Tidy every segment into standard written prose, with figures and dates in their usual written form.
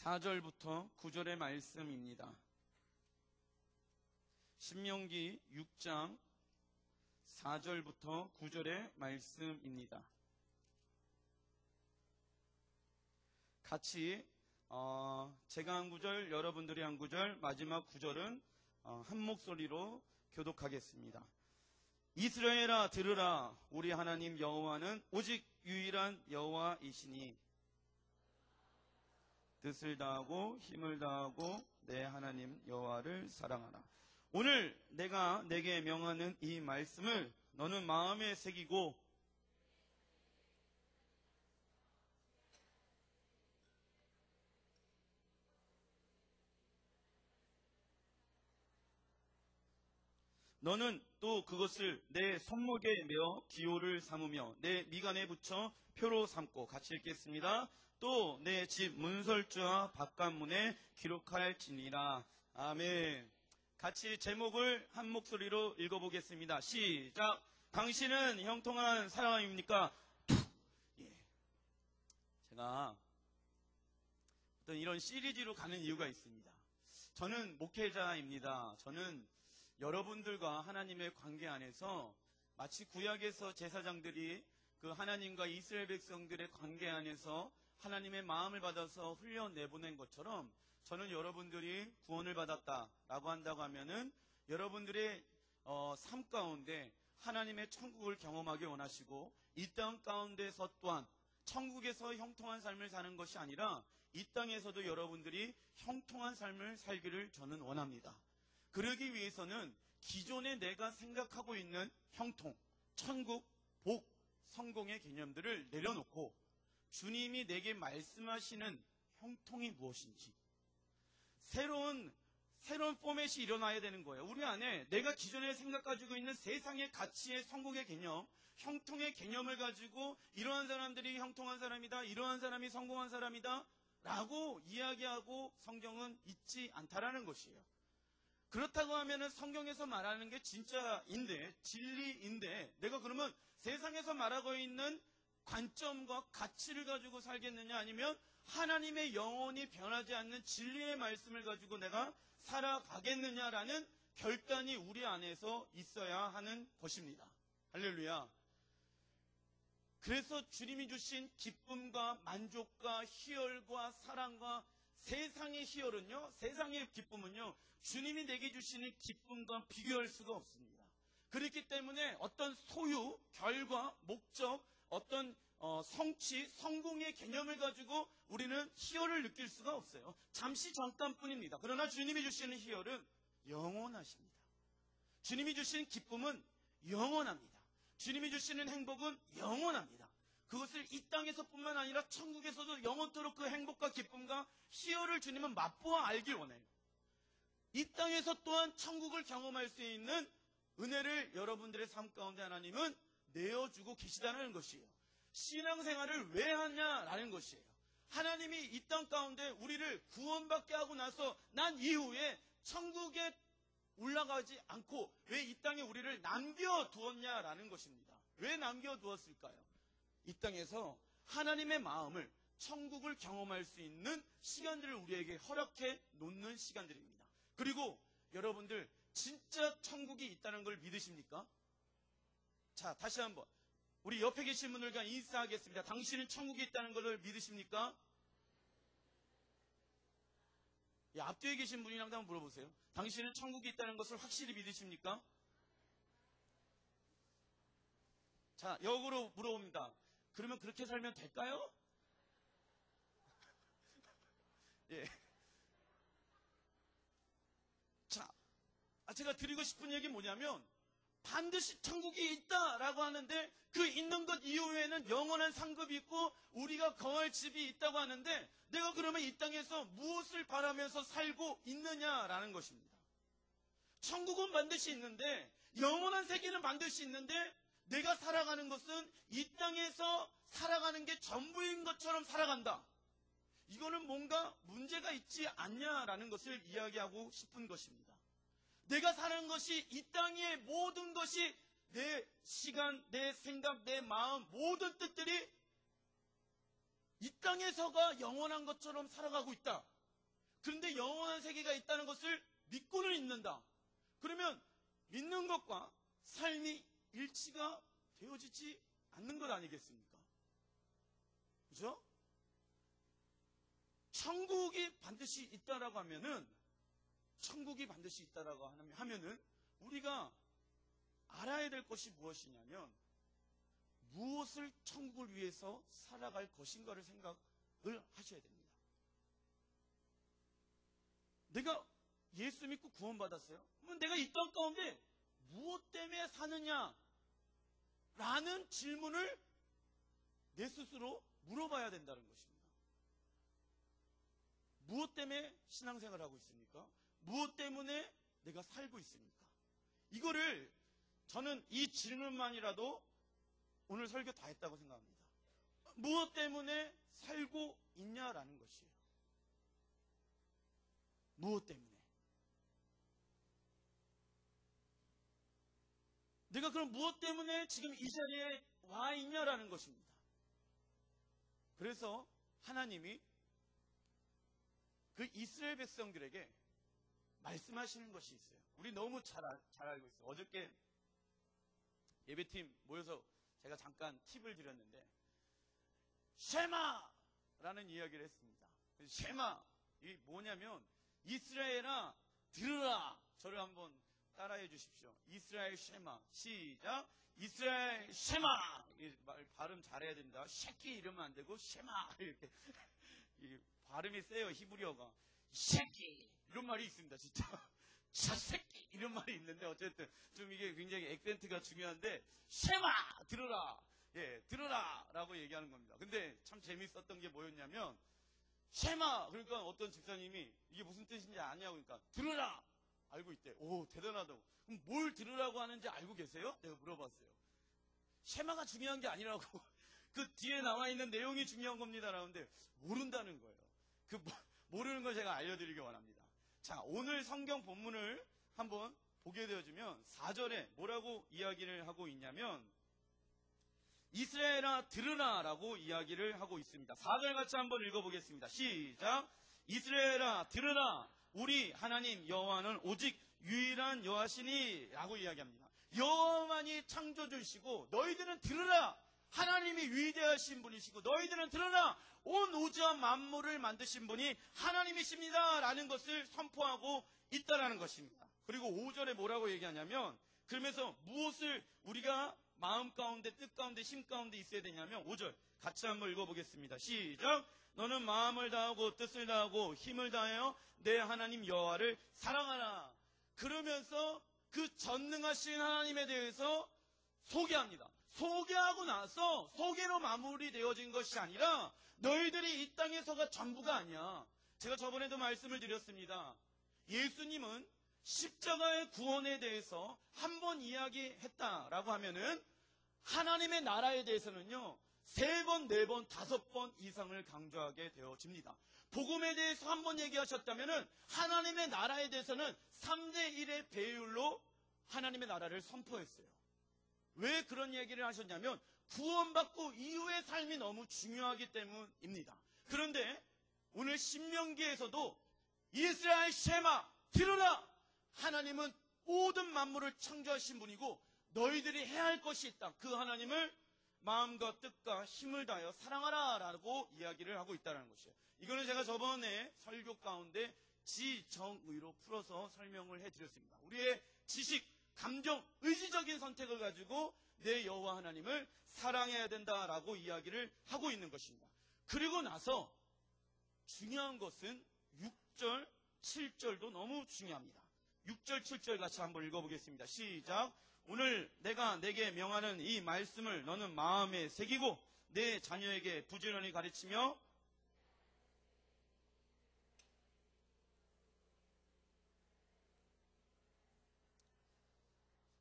4절부터 9절의 말씀입니다. 신명기 6장 4절부터 9절의 말씀입니다. 같이 제가 한 구절, 여러분들이 한 구절, 마지막 구절은 한 목소리로 교독하겠습니다. 이스라엘아 들으라. 우리 하나님 여호와는 오직 유일한 여호와이시니 뜻을 다하고 힘을 다하고 내 하나님 여호와를 사랑하라. 오늘 내가 내게 명하는 이 말씀을 너는 마음에 새기고 너는 또 그것을 내 손목에 메어 기호를 삼으며 내 미간에 붙여 표로 삼고, 같이 읽겠습니다. 또 내 집 문설주와 바깥문에 기록할지니라. 아멘. 같이 제목을 한 목소리로 읽어보겠습니다. 시작. 당신은 형통한 사람입니까? 예. 제가 어떤 이런 시리즈로 가는 이유가 있습니다. 저는 목회자입니다. 저는 여러분들과 하나님의 관계 안에서 마치 구약에서 제사장들이 그 하나님과 이스라엘 백성들의 관계 안에서 하나님의 마음을 받아서 훈련 내보낸 것처럼, 저는 여러분들이 구원을 받았다라고 한다고 하면은 여러분들의 삶 가운데 하나님의 천국을 경험하기 원하시고, 이 땅 가운데서 또한 천국에서 형통한 삶을 사는 것이 아니라 이 땅에서도 여러분들이 형통한 삶을 살기를 저는 원합니다. 그러기 위해서는 기존에 내가 생각하고 있는 형통, 천국, 복, 성공의 개념들을 내려놓고 주님이 내게 말씀하시는 형통이 무엇인지 새로운 포맷이 일어나야 되는 거예요. 우리 안에 내가 기존에 생각 가지고 있는 세상의 가치의 성공의 개념, 형통의 개념을 가지고 이러한 사람들이 형통한 사람이다, 이러한 사람이 성공한 사람이다 라고 이야기하고 성경은 있지 않다라는 것이에요. 그렇다고 하면은 성경에서 말하는 게 진짜인데, 진리인데, 내가 그러면 세상에서 말하고 있는 관점과 가치를 가지고 살겠느냐, 아니면 하나님의 영원히 변하지 않는 진리의 말씀을 가지고 내가 살아가겠느냐라는 결단이 우리 안에서 있어야 하는 것입니다. 할렐루야. 그래서 주님이 주신 기쁨과 만족과 희열과 사랑과 세상의 희열은요, 세상의 기쁨은요, 주님이 내게 주시는 기쁨과 비교할 수가 없습니다. 그렇기 때문에 어떤 소유, 결과, 목적, 어떤 성취, 성공의 개념을 가지고 우리는 희열을 느낄 수가 없어요. 잠시 잠깐뿐입니다. 그러나 주님이 주시는 희열은 영원하십니다. 주님이 주시는 기쁨은 영원합니다. 주님이 주시는 행복은 영원합니다. 그것을 이 땅에서뿐만 아니라 천국에서도 영원토록 그 행복과 기쁨과 희열을 주님은 맛보아 알길 원해요. 이 땅에서 또한 천국을 경험할 수 있는 은혜를 여러분들의 삶 가운데 하나님은 내어주고 계시다는 것이에요. 신앙생활을 왜 하냐라는 것이에요. 하나님이 이 땅 가운데 우리를 구원받게 하고 나서 난 이후에 천국에 올라가지 않고 왜 이 땅에 우리를 남겨두었냐라는 것입니다. 왜 남겨두었을까요? 이 땅에서 하나님의 마음을, 천국을 경험할 수 있는 시간들을 우리에게 허락해 놓는 시간들입니다. 그리고 여러분들 진짜 천국이 있다는 걸 믿으십니까? 자, 다시 한번 우리 옆에 계신 분들과 인사하겠습니다. 당신은 천국이 있다는 것을 믿으십니까? 앞뒤에 계신 분이랑 한번 물어보세요. 당신은 천국이 있다는 것을 확실히 믿으십니까? 자, 역으로 물어봅니다. 그러면 그렇게 살면 될까요? 예. 자, 제가 드리고 싶은 얘기는 뭐냐면, 반드시 천국이 있다라고 하는데 그 있는 것 이후에는 영원한 상급이 있고 우리가 거할 집이 있다고 하는데, 내가 그러면 이 땅에서 무엇을 바라면서 살고 있느냐라는 것입니다. 천국은 반드시 있는데, 영원한 세계는 반드시 있는데, 내가 살아가는 것은 이 땅에서 살아가는 게 전부인 것처럼 살아간다. 이거는 뭔가 문제가 있지 않냐라는 것을 이야기하고 싶은 것입니다. 내가 사는 것이, 이 땅의 모든 것이 내 시간, 내 생각, 내 마음, 모든 뜻들이 이 땅에서가 영원한 것처럼 살아가고 있다. 그런데 영원한 세계가 있다는 것을 믿고는 있는다. 그러면 믿는 것과 삶이 일치가 되어지지 않는 것 아니겠습니까? 그죠? 천국이 반드시 있다라고 하면은, 우리가 알아야 될 것이 무엇이냐면, 무엇을 천국을 위해서 살아갈 것인가를 생각을 하셔야 됩니다. 내가 예수 믿고 구원받았어요? 그럼 내가 이 땅 가운데 무엇 때문에 사느냐? 라는 질문을 내 스스로 물어봐야 된다는 것입니다. 무엇 때문에 신앙생활을 하고 있습니까? 무엇 때문에 내가 살고 있습니까? 이거를 저는 이 질문만이라도 오늘 설교 다 했다고 생각합니다. 무엇 때문에 살고 있냐라는 것이에요. 무엇 때문에? 내가 그럼 무엇 때문에 지금 이 자리에 와 있냐라는 것입니다. 그래서 하나님이 그 이스라엘 백성들에게 말씀하시는 것이 있어요. 우리 너무 잘 알고 있어요. 어저께 예배팀 모여서 제가 잠깐 팁을 드렸는데, 쉐마라는 이야기를 했습니다. 쉐마, 이 뭐냐면, 이스라엘아 들으라. 저를 한번 따라해 주십시오. 이스라엘 쉐마. 시작. 이스라엘 쉐마. 발음 잘해야 됩니다. 쉐키 이러면 안 되고 쉐마 이렇게. 발음이 세요. 히브리어가. 쉐키 이런 말이 있습니다. 진짜. 자새끼 이런 말이 있는데, 어쨌든 좀 이게 굉장히 액센트가 중요한데, 쉐마 들으라. 예, 들으라 라고 얘기하는 겁니다. 근데 참 재밌었던 게 뭐였냐면, 쉐마, 그러니까 어떤 집사님이 이게 무슨 뜻인지 아냐고, 그러니까 들으라. 알고 있대. 오, 대단하다고. 그럼 뭘 들으라고 하는지 알고 계세요? 내가 물어봤어요. 쉐마가 중요한 게 아니라고. 그 뒤에 나와 있는 내용이 중요한 겁니다. 라는데 모른다는 거예요. 모르는 걸 제가 알려드리기 원합니다. 자, 오늘 성경 본문을 한번 보게 되어지면 4절에 뭐라고 이야기를 하고 있냐면, 이스라엘아 들으라 라고 이야기를 하고 있습니다. 4절 같이 한번 읽어보겠습니다. 시작. 이스라엘아 들으라. 우리 하나님 여호와는 오직 유일한 여호와시니 라고 이야기합니다. 여호와만이 창조주시고 너희들은 들으라. 하나님이 위대하신 분이시고 너희들은 들으라. 온 우주와 만물을 만드신 분이 하나님이십니다 라는 것을 선포하고 있다라는 것입니다. 그리고 5절에 뭐라고 얘기하냐면, 그러면서 무엇을 우리가 마음 가운데, 뜻 가운데, 힘 가운데 있어야 되냐면, 5절 같이 한번 읽어보겠습니다. 시작. 너는 마음을 다하고 뜻을 다하고 힘을 다하여 내 하나님 여호와를 사랑하라. 그러면서 그 전능하신 하나님에 대해서 소개합니다. 소개하고 나서 소개로 마무리되어진 것이 아니라, 너희들이 이 땅에서가 전부가 아니야. 제가 저번에도 말씀을 드렸습니다. 예수님은 십자가의 구원에 대해서 한 번 이야기했다라고 하면은, 하나님의 나라에 대해서는요 3번, 4번, 5번 이상을 강조하게 되어집니다. 복음에 대해서 한 번 얘기하셨다면은, 하나님의 나라에 대해서는 3대 1의 배율로 하나님의 나라를 선포했어요. 왜 그런 얘기를 하셨냐면, 구원받고 이후의 삶이 너무 중요하기 때문입니다. 그런데 오늘 신명기에서도 이스라엘 쉐마 들으라. 하나님은 모든 만물을 창조하신 분이고 너희들이 해야 할 것이 있다. 그 하나님을 마음과 뜻과 힘을 다하여 사랑하라 라고 이야기를 하고 있다는 것이에요. 이거는 제가 저번에 설교 가운데 지정의로 풀어서 설명을 해드렸습니다. 우리의 지식, 감정, 의지적인 선택을 가지고 내 여호와 하나님을 사랑해야 된다라고 이야기를 하고 있는 것입니다. 그리고 나서 중요한 것은 6절, 7절도 너무 중요합니다. 6절, 7절 같이 한번 읽어보겠습니다. 시작. 오늘 내가 내게 명하는 이 말씀을 너는 마음에 새기고 내 자녀에게 부지런히 가르치며,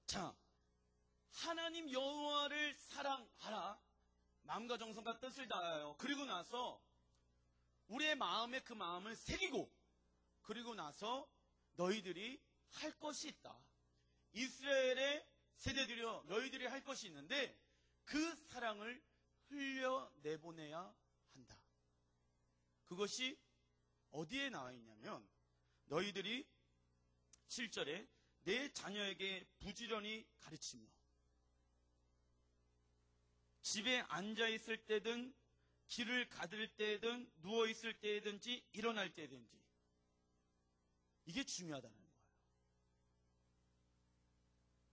자, 하나님 여호와를 사랑하라. 마음과 정성과 뜻을 다하여. 그리고 나서 우리의 마음에 그 마음을 새기고, 그리고 나서 너희들이 할 것이 있다. 이스라엘의 세대들이여, 너희들이 할 것이 있는데 그 사랑을 흘려내보내야 한다. 그것이 어디에 나와 있냐면 너희들이 7절에 내 자녀에게 부지런히 가르치며 집에 앉아있을 때든 길을 가들 때든 누워있을 때든지 일어날 때든지 이게 중요하다는 거예요.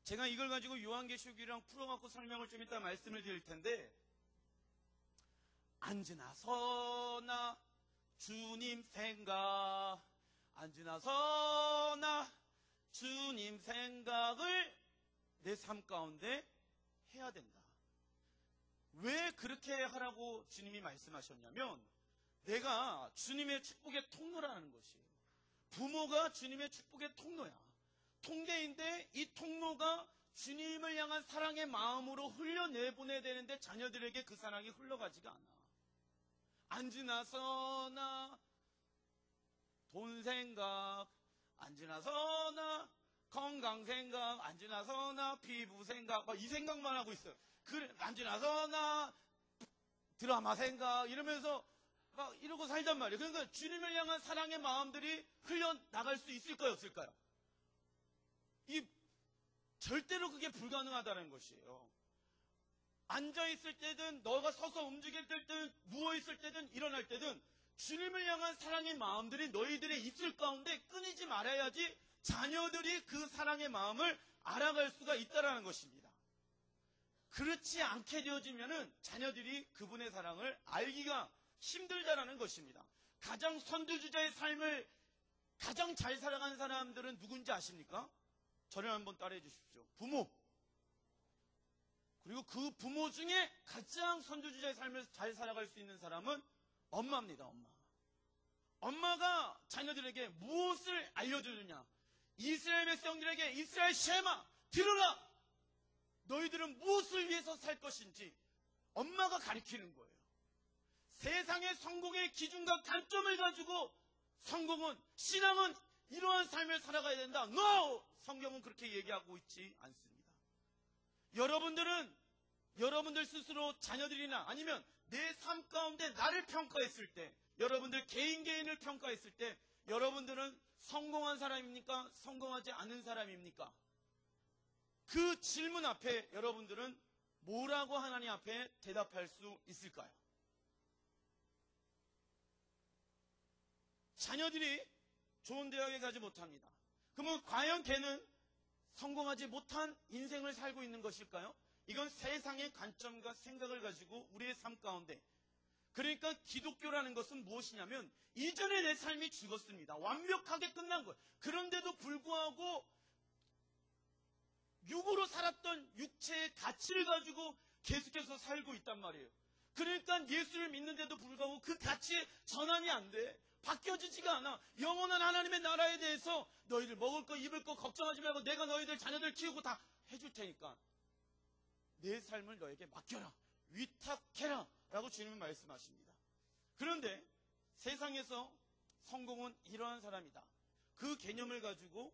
제가 이걸 가지고 요한계시록이랑 풀어갖고 설명을 좀 이따 말씀을 드릴 텐데 앉으나 서나 주님 생각 앉으나 서나 주님 생각을 내 삶 가운데 해야 된다. 왜 그렇게 하라고 주님이 말씀하셨냐면 내가 주님의 축복의 통로라는 것이에요. 부모가 주님의 축복의 통로야. 통대인데 이 통로가 주님을 향한 사랑의 마음으로 흘려내보내야 되는데 자녀들에게 그 사랑이 흘러가지가 않아. 앉으나 서나 돈 생각 앉으나 서나 건강 생각 앉으나 서나 피부 생각 막 이 생각만 하고 있어요. 그래 앉으나 서나 드라마 생각 이러면서 막 이러고 살단 말이에요. 그러니까 주님을 향한 사랑의 마음들이 흘러나갈 수 있을까요 없을까요? 절대로 그게 불가능하다는 것이에요. 앉아있을 때든 너가 서서 움직일 때든 누워있을 때든 일어날 때든 주님을 향한 사랑의 마음들이 너희들의 입술 가운데 끊이지 말아야지 자녀들이 그 사랑의 마음을 알아갈 수가 있다는 것입니다. 그렇지 않게 되어지면은 자녀들이 그분의 사랑을 알기가 힘들다라는 것입니다. 가장 선두주자의 삶을 가장 잘 살아가는 사람들은 누군지 아십니까? 저를 한번 따라해 주십시오. 부모. 그리고 그 부모 중에 가장 선두주자의 삶을 잘 살아갈 수 있는 사람은 엄마입니다. 엄마. 엄마가 자녀들에게 무엇을 알려주느냐? 이스라엘 백성들에게 이스라엘 쉐마 들으라. 너희들은 무엇을 위해서 살 것인지 엄마가 가르치는 거예요. 세상의 성공의 기준과 단점을 가지고 성공은 신앙은 이러한 삶을 살아가야 된다. No! 성경은 그렇게 얘기하고 있지 않습니다. 여러분들 스스로 자녀들이나 아니면 내 삶 가운데 나를 평가했을 때 여러분들 개인을 평가했을 때 여러분들은 성공한 사람입니까? 성공하지 않은 사람입니까? 그 질문 앞에 여러분들은 뭐라고 하나님 앞에 대답할 수 있을까요? 자녀들이 좋은 대학에 가지 못합니다. 그러면 과연 걔는 성공하지 못한 인생을 살고 있는 것일까요? 이건 세상의 관점과 생각을 가지고 우리의 삶 가운데 그러니까 기독교라는 것은 무엇이냐면 이전에 내 삶이 죽었습니다. 완벽하게 끝난 거예요. 그런데도 불구하고 육으로 살았던 육체의 가치를 가지고 계속해서 살고 있단 말이에요. 그러니까 예수를 믿는데도 불구하고 그 가치의 전환이 안 돼. 바뀌어지지가 않아. 영원한 하나님의 나라에 대해서 너희들 먹을 거 입을 거 걱정하지 말고 내가 너희들 자녀들 키우고 다 해줄 테니까 내 삶을 너에게 맡겨라. 위탁해라. 라고 주님은 말씀하십니다. 그런데 세상에서 성공은 이러한 사람이다. 그 개념을 가지고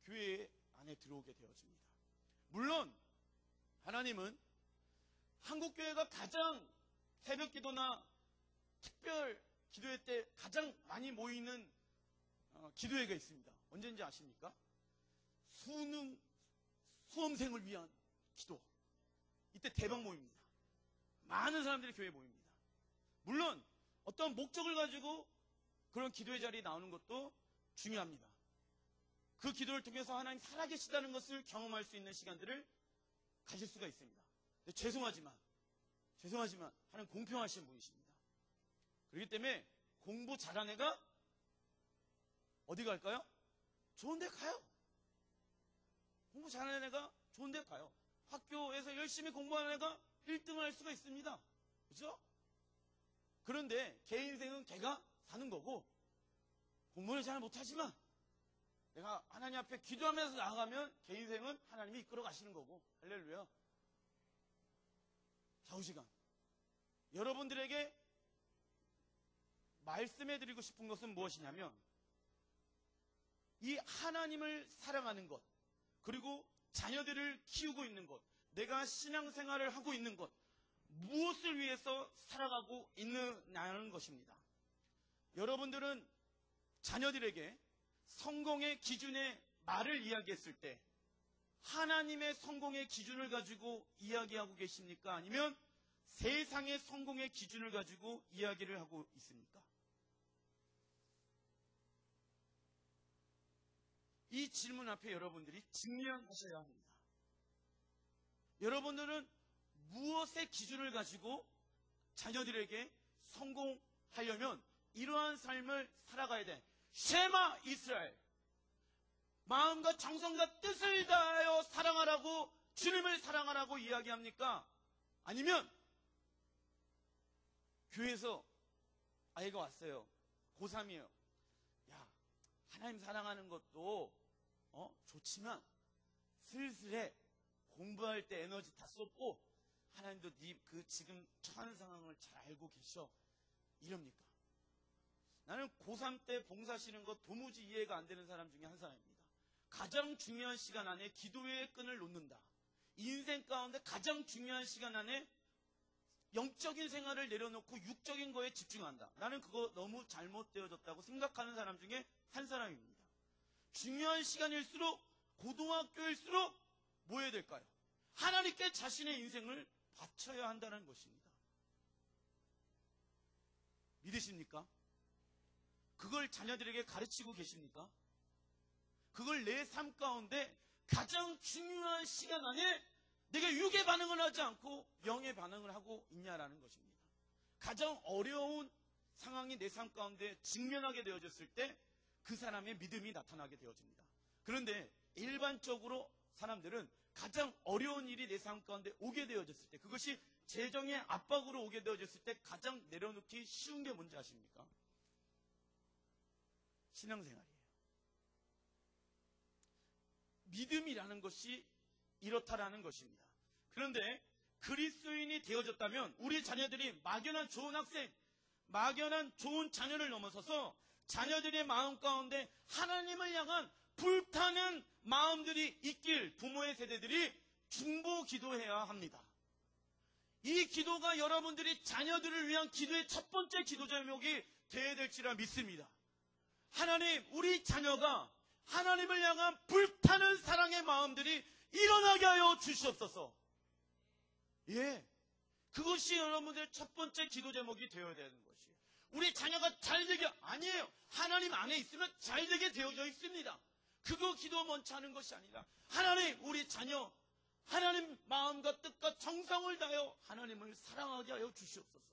교회 안에 들어오게 되어집니다. 물론 하나님은 한국교회가 가장 새벽 기도나 특별 기도회 때 가장 많이 모이는 기도회가 있습니다. 언제인지 아십니까? 수험생을 위한 기도. 이때 대박 모입니다. 많은 사람들이 교회에 모입니다. 물론 어떤 목적을 가지고 그런 기도의 자리에 나오는 것도 중요합니다. 그 기도를 통해서 하나님 살아계시다는 것을 경험할 수 있는 시간들을 가질 수가 있습니다. 근데 죄송하지만 하나님 공평하신 분이십니다. 그렇기 때문에 공부 잘한 애가 어디 갈까요? 좋은 데 가요. 공부 잘하는 애가 좋은 데 가요. 학교에서 열심히 공부하는 애가 1등을 할 수가 있습니다. 그렇죠? 그런데 걔 인생은 걔가 사는 거고 공부를 잘 못하지만 내가 하나님 앞에 기도하면서 나아가면 걔 인생은 하나님이 이끌어 가시는 거고 할렐루야. 좌우시간 여러분들에게 말씀해드리고 싶은 것은 무엇이냐면 이 하나님을 사랑하는 것 그리고 자녀들을 키우고 있는 것 내가 신앙생활을 하고 있는 것 무엇을 위해서 살아가고 있느냐는 것입니다. 여러분들은 자녀들에게 성공의 기준의 말을 이야기했을 때 하나님의 성공의 기준을 가지고 이야기하고 계십니까? 아니면 세상의 성공의 기준을 가지고 이야기를 하고 있습니까? 이 질문 앞에 여러분들이 직면하셔야 합니다. 여러분들은 무엇의 기준을 가지고 자녀들에게 성공하려면 이러한 삶을 살아가야 돼. 쉐마 이스라엘, 마음과 정성과 뜻을 다하여 사랑하라고, 주님을 사랑하라고 이야기합니까? 아니면 교회에서 아이가 왔어요. 고3이에요. 야, 하나님 사랑하는 것도 좋지만 슬슬해. 공부할 때 에너지 다 쏟고 하나님도 네 그 지금 처한 상황을 잘 알고 계셔. 이럽니까? 나는 고3 때 봉사 쉬는 거 도무지 이해가 안 되는 사람 중에 한 사람입니다. 가장 중요한 시간 안에 기도의 끈을 놓는다. 인생 가운데 가장 중요한 시간 안에 영적인 생활을 내려놓고 육적인 거에 집중한다. 나는 그거 너무 잘못되어졌다고 생각하는 사람 중에 한 사람입니다. 중요한 시간일수록, 고등학교일수록 뭐 해야 될까요? 하나님께 자신의 인생을 바쳐야 한다는 것입니다. 믿으십니까? 그걸 자녀들에게 가르치고 계십니까? 그걸 내 삶 가운데 가장 중요한 시간 안에 내가 육의 반응을 하지 않고 영의 반응을 하고 있냐라는 것입니다. 가장 어려운 상황이 내 삶 가운데 직면하게 되어졌을 때 그 사람의 믿음이 나타나게 되어집니다. 그런데 일반적으로 사람들은 가장 어려운 일이 내 삶 가운데 오게 되어졌을 때, 그것이 재정의 압박으로 오게 되어졌을 때 가장 내려놓기 쉬운 게 뭔지 아십니까? 신앙생활이에요. 믿음이라는 것이 이렇다라는 것입니다. 그런데 그리스도인이 되어졌다면 우리 자녀들이 막연한 좋은 학생, 막연한 좋은 자녀를 넘어서서 자녀들의 마음 가운데 하나님을 향한 불타는 마음들이 있길 부모의 세대들이 중보 기도해야 합니다. 이 기도가 여러분들이 자녀들을 위한 기도의 첫 번째 기도 제목이 되어야 될지라 믿습니다. 하나님, 우리 자녀가 하나님을 향한 불타는 사랑의 마음들이 일어나게 하여 주시옵소서. 예, 그것이 여러분들의 첫 번째 기도 제목이 되어야 되는 것이에요. 우리 자녀가 잘되게, 아니에요. 하나님 안에 있으면 잘되게 되어져 있습니다. 그거 기도 먼저 하는 것이 아니라 하나님, 우리 자녀 하나님 마음과 뜻과 정성을 다하여 하나님을 사랑하게 하여 주시옵소서.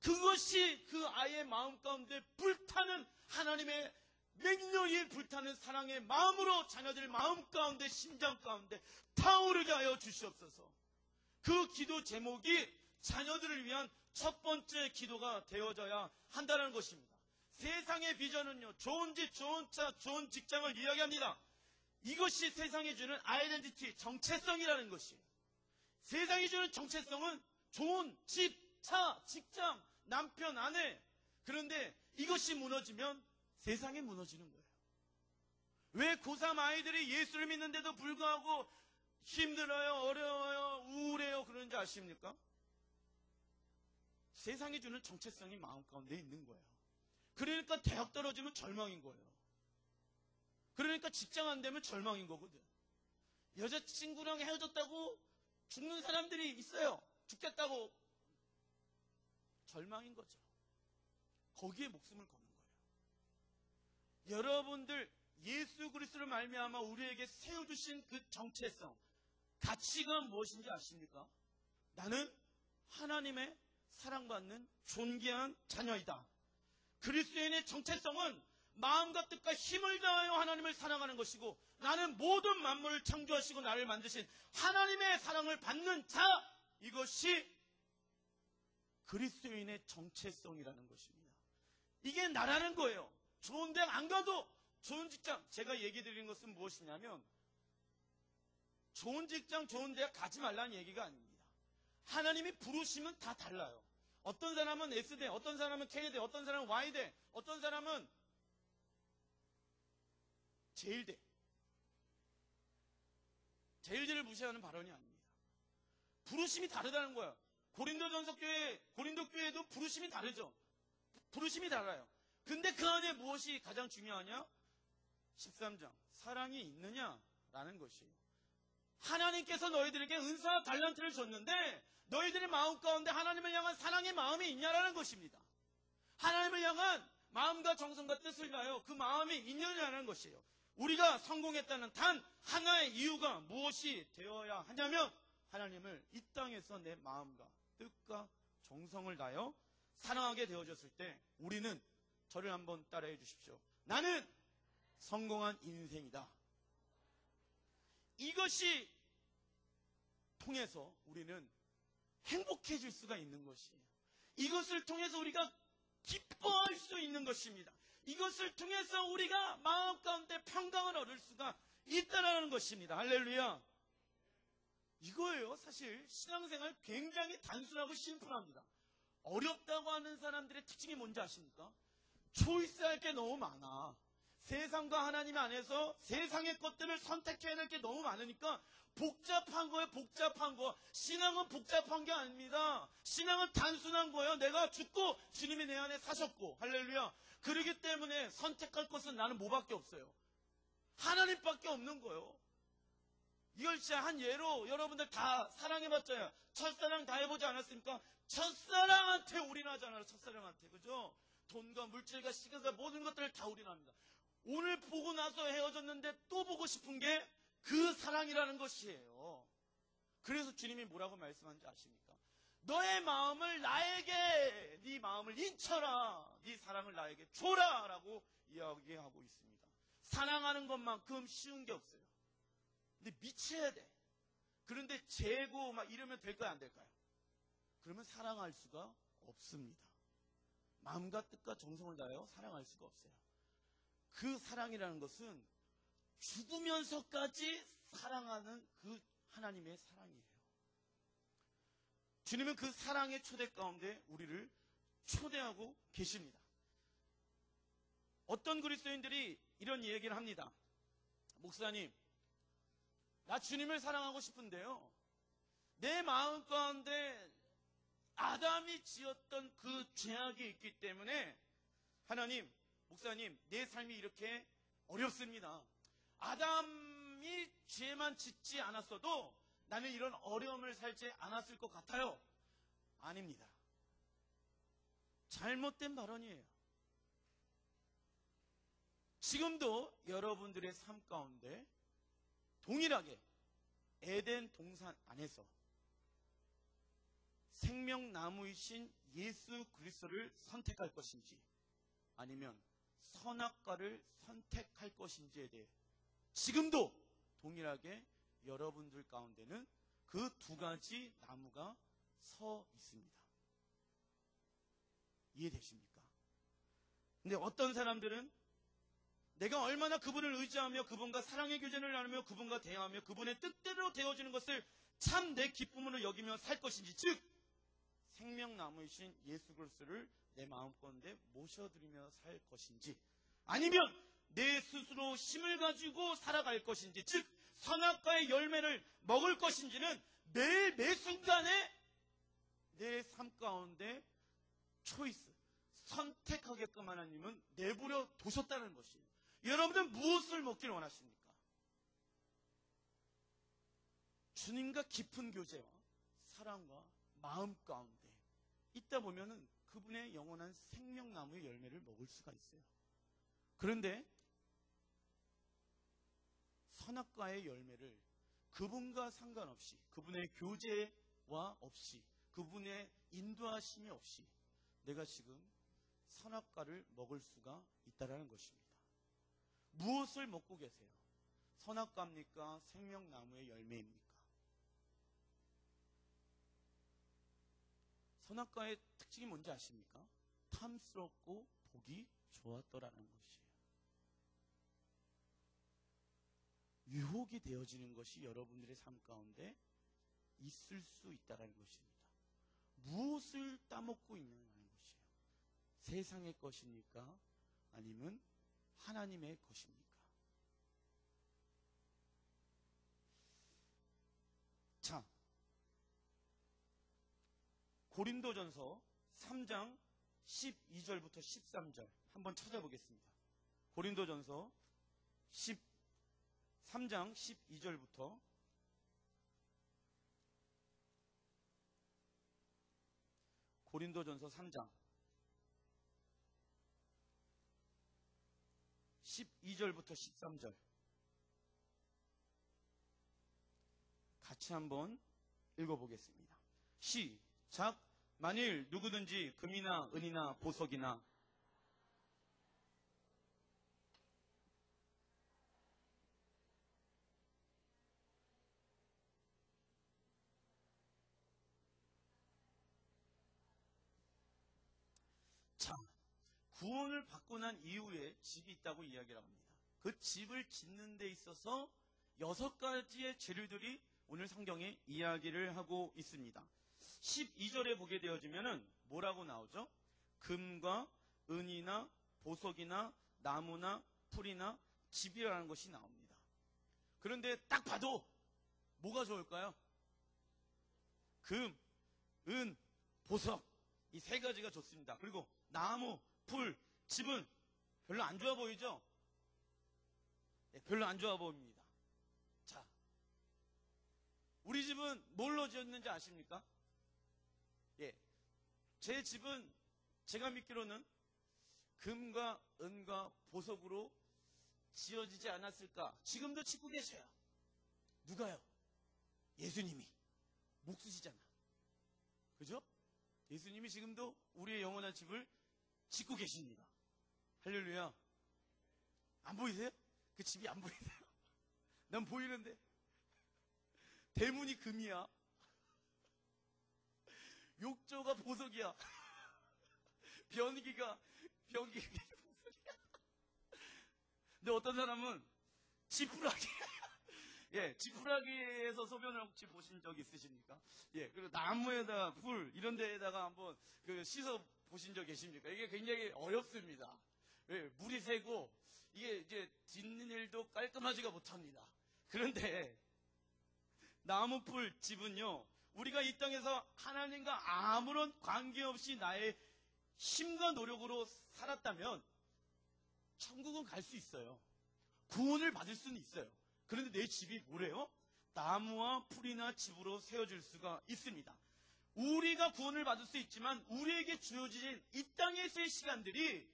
그것이 그 아이의 마음 가운데 불타는 하나님의 맹렬히 불타는 사랑의 마음으로 자녀들 마음 가운데, 심장 가운데 타오르게 하여 주시옵소서. 그 기도 제목이 자녀들을 위한 첫 번째 기도가 되어져야 한다는 것입니다. 세상의 비전은요, 좋은 집, 좋은 차, 좋은 직장을 이야기합니다. 이것이 세상이 주는 아이덴티티, 정체성이라는 것이에요. 세상이 주는 정체성은 좋은 집, 차, 직장, 남편, 아내. 그런데 이것이 무너지면 세상이 무너지는 거예요. 왜 고3 아이들이 예수를 믿는데도 불구하고 힘들어요, 어려워요, 우울해요 그러는지 아십니까? 세상이 주는 정체성이 마음 가운데 있는 거예요. 그러니까 대학 떨어지면 절망인 거예요. 그러니까 직장 안 되면 절망인 거거든. 여자친구랑 헤어졌다고 죽는 사람들이 있어요. 죽겠다고. 절망인 거죠. 거기에 목숨을 거는 거예요. 여러분들 예수 그리스도를 말미암아 우리에게 세워주신 그 정체성, 가치가 무엇인지 아십니까? 나는 하나님의 사랑받는 존귀한 자녀이다. 그리스도인의 정체성은 마음과 뜻과 힘을 다하여 하나님을 사랑하는 것이고, 나는 모든 만물을 창조하시고 나를 만드신 하나님의 사랑을 받는 자, 이것이 그리스도인의 정체성이라는 것입니다. 이게 나라는 거예요. 좋은 대학 안 가도 좋은 직장, 제가 얘기 드리는 것은 무엇이냐면 좋은 직장, 좋은 대학 가지 말라는 얘기가 아닙니다. 하나님이 부르시면 다 달라요. 어떤 사람은 S대, 어떤 사람은 K대, 어떤 사람은 Y대, 어떤 사람은 제일대. 제일대를 무시하는 발언이 아닙니다. 부르심이 다르다는 거야. 고린도 교회도 부르심이 다르죠. 부르심이 달라요. 근데 그 안에 무엇이 가장 중요하냐? 13장. 사랑이 있느냐라는 것이에요. 하나님께서 너희들에게 은사와 달란트를 줬는데 너희들의 마음 가운데 하나님을 향한 사랑의 마음이 있냐라는 것입니다. 하나님을 향한 마음과 정성과 뜻을 다하여 그 마음이 있느냐라는 것이에요. 우리가 성공했다는 단 하나의 이유가 무엇이 되어야 하냐면 하나님을 이 땅에서 내 마음과 뜻과 정성을 다하여 사랑하게 되어졌을 때 우리는 저를 한번 따라해 주십시오. 나는 성공한 인생이다. 이것이 통해서 우리는 행복해질 수가 있는 것이에요. 이것을 통해서 우리가 기뻐할 수 있는 것입니다. 이것을 통해서 우리가 마음 가운데 평강을 얻을 수가 있다는 것입니다. 할렐루야. 이거예요. 사실 신앙생활 굉장히 단순하고 심플합니다. 어렵다고 하는 사람들의 특징이 뭔지 아십니까? 초이스할 게 너무 많아. 세상과 하나님 안에서 세상의 것들을 선택해야 될 게 너무 많으니까 복잡한 거예요. 복잡한 거. 신앙은 복잡한 게 아닙니다. 신앙은 단순한 거예요. 내가 죽고 주님이 내 안에 사셨고 할렐루야. 그러기 때문에 선택할 것은 나는 뭐밖에 없어요. 하나님밖에 없는 거예요. 이걸 진짜 한 예로 여러분들 다 사랑해봤잖아요. 첫사랑 다 해보지 않았습니까? 첫사랑한테 올인하잖아요. 첫사랑한테. 그죠? 돈과 물질과 시간과 모든 것들을 다 올인합니다. 오늘 보고 나서 헤어졌는데 또 보고 싶은 게 그 사랑이라는 것이에요. 그래서 주님이 뭐라고 말씀하는지 아십니까? 너의 마음을 나에게, 네 마음을 인쳐라. 네 사랑을 나에게 줘라. 라고 이야기하고 있습니다. 사랑하는 것만큼 쉬운 게 없어요. 근데 미쳐야 돼. 그런데 재고 막 이러면 될까요? 안 될까요? 그러면 사랑할 수가 없습니다. 마음과 뜻과 정성을 다하여 사랑할 수가 없어요. 그 사랑이라는 것은 죽으면서까지 사랑하는 그 하나님의 사랑이에요. 주님은 그 사랑의 초대 가운데 우리를 초대하고 계십니다. 어떤 그리스도인들이 이런 얘기를 합니다. 목사님, 나 주님을 사랑하고 싶은데요. 내 마음 가운데 아담이 지었던 그 죄악이 있기 때문에 하나님, 목사님, 내 삶이 이렇게 어렵습니다. 아담이 죄만 짓지 않았어도 나는 이런 어려움을 살지 않았을 것 같아요. 아닙니다. 잘못된 발언이에요. 지금도 여러분들의 삶 가운데 동일하게 에덴 동산 안에서 생명나무이신 예수 그리스도를 선택할 것인지 아니면 선악과를 선택할 것인지에 대해 지금도 동일하게 여러분들 가운데는 그 두 가지 나무가 서 있습니다. 이해되십니까? 근데 어떤 사람들은 내가 얼마나 그분을 의지하며 그분과 사랑의 교제를 나누며 그분과 대화하며 그분의 뜻대로 되어지는 것을 참 내 기쁨으로 여기며 살 것인지, 즉 생명나무이신 예수 그리스도를 내 마음 가운데 모셔드리며 살 것인지, 아니면 내 스스로 힘을 가지고 살아갈 것인지, 즉 선악과의 열매를 먹을 것인지는 매일 매 순간에 내 삶 가운데 초이스, 선택하게끔 하나님은 내버려 두셨다는 것이에요. 여러분은 무엇을 먹기를 원하십니까? 주님과 깊은 교제와 사랑과 마음 가운데 있다 보면은 그분의 영원한 생명나무의 열매를 먹을 수가 있어요. 그런데 선악과의 열매를 그분과 상관없이, 그분의 교제와 없이, 그분의 인도하심이 없이 내가 지금 선악과를 먹을 수가 있다는 것입니다. 무엇을 먹고 계세요? 선악과입니까? 생명나무의 열매입니까? 선악과의 특징이 뭔지 아십니까? 탐스럽고 보기 좋았더라는 것이에요. 유혹이 되어지는 것이 여러분들의 삶 가운데 있을 수 있다는 것입니다. 무엇을 따먹고 있느냐는 것이에요. 세상의 것입니까? 아니면 하나님의 것입니까? 자, 고린도전서 3장 12절부터 13절 한번 찾아보겠습니다. 고린도전서 3장 12절부터 고린도전서 3장 12절부터 13절 같이 한번 읽어보겠습니다. 시작. 만일 누구든지 금이나 은이나 보석이나 자, 구원을 받고 난 이후에 집이 있다고 이야기를 합니다. 그 집을 짓는 데 있어서 6가지의 재료들이 오늘 성경에 이야기를 하고 있습니다. 12절에 보게 되어지면은 뭐라고 나오죠? 금과 은이나 보석이나 나무나 풀이나 집이라는 것이 나옵니다. 그런데 딱 봐도 뭐가 좋을까요? 금, 은, 보석 이 3가지가 좋습니다. 그리고 나무, 풀, 집은 별로 안 좋아 보이죠? 네, 별로 안 좋아 보입니다. 자, 우리 집은 뭘로 지었는지 아십니까? 예, 제 집은 제가 믿기로는 금과 은과 보석으로 지어지지 않았을까? 지금도 짓고 계셔요. 누가요? 예수님이. 목수시잖아. 그죠? 예수님이 지금도 우리의 영원한 집을 짓고 계십니다. 할렐루야. 안 보이세요? 그 집이 안 보이세요? 난 보이는데. 대문이 금이야. 욕조가 보석이야. 변기가 보석이야. 근데 어떤 사람은 지푸라기. 예, 지푸라기에서 소변을 혹시 보신 적 있으십니까? 예, 그리고 나무에다가 풀 이런 데에다가 한번 씻어 보신 적 계십니까? 이게 굉장히 어렵습니다. 예, 물이 새고 이게 이제 짓는 일도 깔끔하지가 못합니다. 그런데 나무 풀 집은요, 우리가 이 땅에서 하나님과 아무런 관계없이 나의 힘과 노력으로 살았다면 천국은 갈 수 있어요. 구원을 받을 수는 있어요. 그런데 내 집이 뭐래요? 나무와 풀이나 집으로 세워질 수가 있습니다. 우리가 구원을 받을 수 있지만 우리에게 주어진 이 땅에서의 시간들이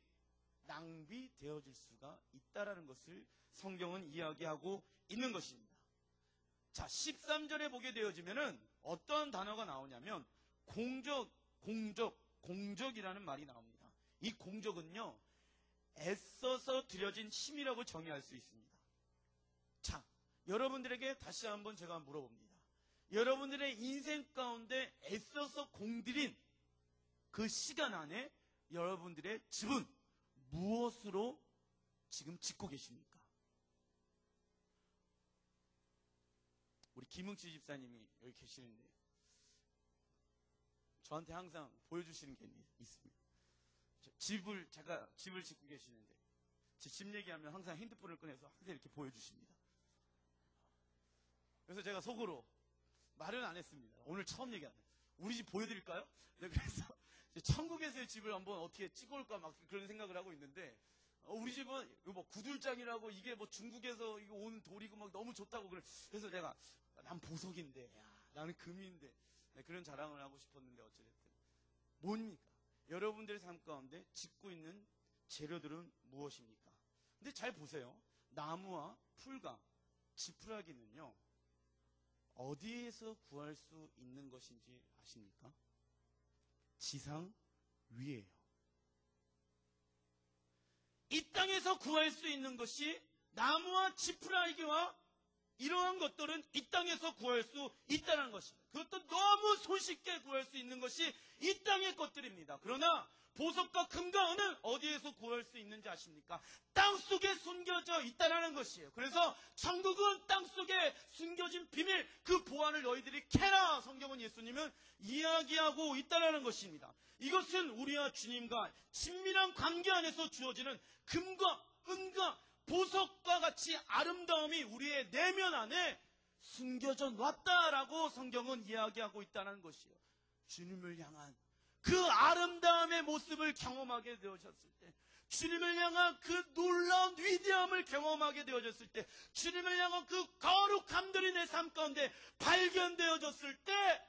낭비되어질 수가 있다는 것을 성경은 이야기하고 있는 것입니다. 자, 13절에 보게 되어지면은 어떤 단어가 나오냐면 공적이라는 말이 나옵니다. 이 공적은요, 애써서 들여진 힘이라고 정의할 수 있습니다. 자, 여러분들에게 다시 한번 제가 물어봅니다. 여러분들의 인생 가운데 애써서 공들인 그 시간 안에 여러분들의 집은 무엇으로 지금 짓고 계십니까? 우리 김흥치 집사님이 여기 계시는데 저한테 항상 보여주시는 게 있습니다. 제가 집을 짓고 계시는데 제 집 얘기하면 항상 핸드폰을 꺼내서 항상 이렇게 보여주십니다. 그래서 제가 속으로 말은 안 했습니다. 오늘 처음 얘기하는. 우리 집 보여드릴까요? 네, 그래서 천국에서의 집을 한번 어떻게 찍어올까 막 그런 생각을 하고 있는데, 우리 집은 뭐 구들장이라고 이게 뭐 중국에서 이거 온 돌이고 막 너무 좋다고 그래서 내가 난 보석인데, 야, 나는 금인데, 네, 그런 자랑을 하고 싶었는데 어찌됐든 뭡니까? 여러분들의 삶 가운데 짓고 있는 재료들은 무엇입니까? 근데 잘 보세요. 나무와 풀과 지푸라기는요, 어디에서 구할 수 있는 것인지 아십니까? 지상 위에요. 이 땅에서 구할 수 있는 것이 나무와 지푸라기와 이러한 것들은 이 땅에서 구할 수 있다는 것입니다. 그것도 너무 손쉽게 구할 수 있는 것이 이 땅의 것들입니다. 그러나 보석과 금과 은은 어디에서 구할 수 있는지 아십니까? 땅속에 숨겨져 있다는 것이에요. 그래서 천국은 땅속에 숨겨진 비밀, 그 보안을 너희들이 캐라. 성경은 예수님은 이야기하고 있다는 것입니다. 이것은 우리와 주님과 친밀한 관계 안에서 주어지는 금과 은과 보석과 같이 아름다움이 우리의 내면 안에 숨겨져 놨다라고 성경은 이야기하고 있다는 것이에요. 주님을 향한 그 아름다움의 모습을 경험하게 되어졌을 때, 주님을 향한 그 놀라운 위대함을 경험하게 되어졌을 때, 주님을 향한 그 거룩함들이 내 삶 가운데 발견되어졌을 때,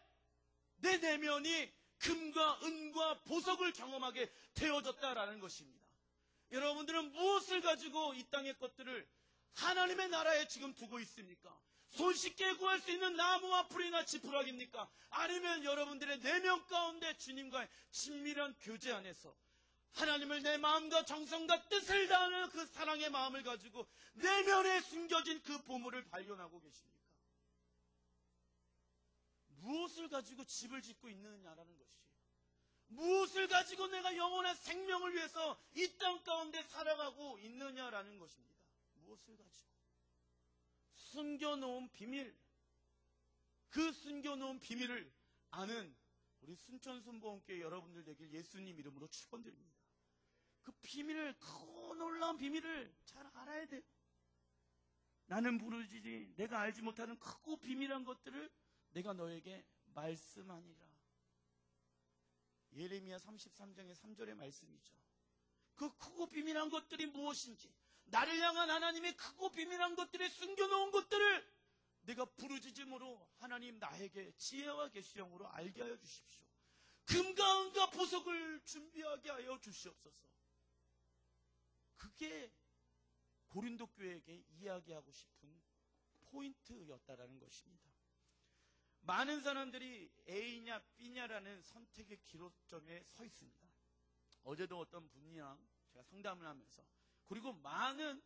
내 내면이 금과 은과 보석을 경험하게 되어졌다라는 것입니다. 여러분들은 무엇을 가지고 이 땅의 것들을 하나님의 나라에 지금 두고 있습니까? 손쉽게 구할 수 있는 나무와 풀이나 지푸라기입니까? 아니면 여러분들의 내면 가운데 주님과의 친밀한 교제 안에서 하나님을 내 마음과 정성과 뜻을 다하는 그 사랑의 마음을 가지고 내면에 숨겨진 그 보물을 발견하고 계십니까? 무엇을 가지고 집을 짓고 있느냐라는 것이에요. 무엇을 가지고 내가 영원한 생명을 위해서 이 땅 가운데 살아가고 있느냐라는 것입니다. 무엇을 가지고? 숨겨놓은 비밀, 그 숨겨놓은 비밀을 아는 우리 순천순복음교회 여러분들 되길 예수님 이름으로 축원드립니다. 그 비밀을, 그 놀라운 비밀을 잘 알아야 돼요. 나는 모르지, 내가 알지 못하는 크고 비밀한 것들을 내가 너에게 말씀하니라. 예레미야 33장의 3절의 말씀이죠. 그 크고 비밀한 것들이 무엇인지, 나를 향한 하나님의 크고 비밀한 것들에 숨겨놓은 것들을 내가 부르짖음으로 하나님 나에게 지혜와 계시령으로 알게 하여 주십시오. 금과 은과 보석을 준비하게 하여 주시옵소서. 그게 고린도 교회에게 이야기하고 싶은 포인트였다라는 것입니다. 많은 사람들이 A냐 B냐라는 선택의 기로점에 서 있습니다. 어제도 어떤 분이랑 제가 상담을 하면서, 그리고 많은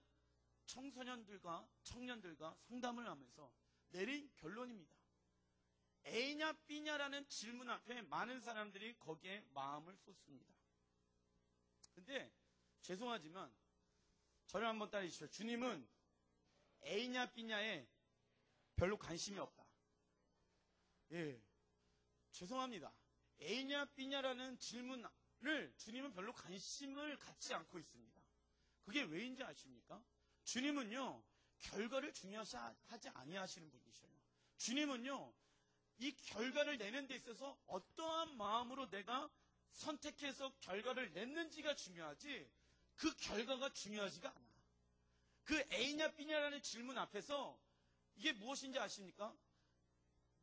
청소년들과 청년들과 상담을 하면서 내린 결론입니다. A냐 B냐라는 질문 앞에 많은 사람들이 거기에 마음을 쏟습니다. 근데 죄송하지만 저를 한번 따르십시오. 주님은 A냐 B냐에 별로 관심이 없다. 예, 죄송합니다. A냐 B냐라는 질문을 주님은 별로 관심을 갖지 않고 있습니다. 그게 왜인지 아십니까? 주님은요, 결과를 중요하지 아니하시는 분이셔요. 주님은요, 이 결과를 내는 데 있어서 어떠한 마음으로 내가 선택해서 결과를 냈는지가 중요하지, 그 결과가 중요하지가 않아. 그 A냐 B냐라는 질문 앞에서 이게 무엇인지 아십니까?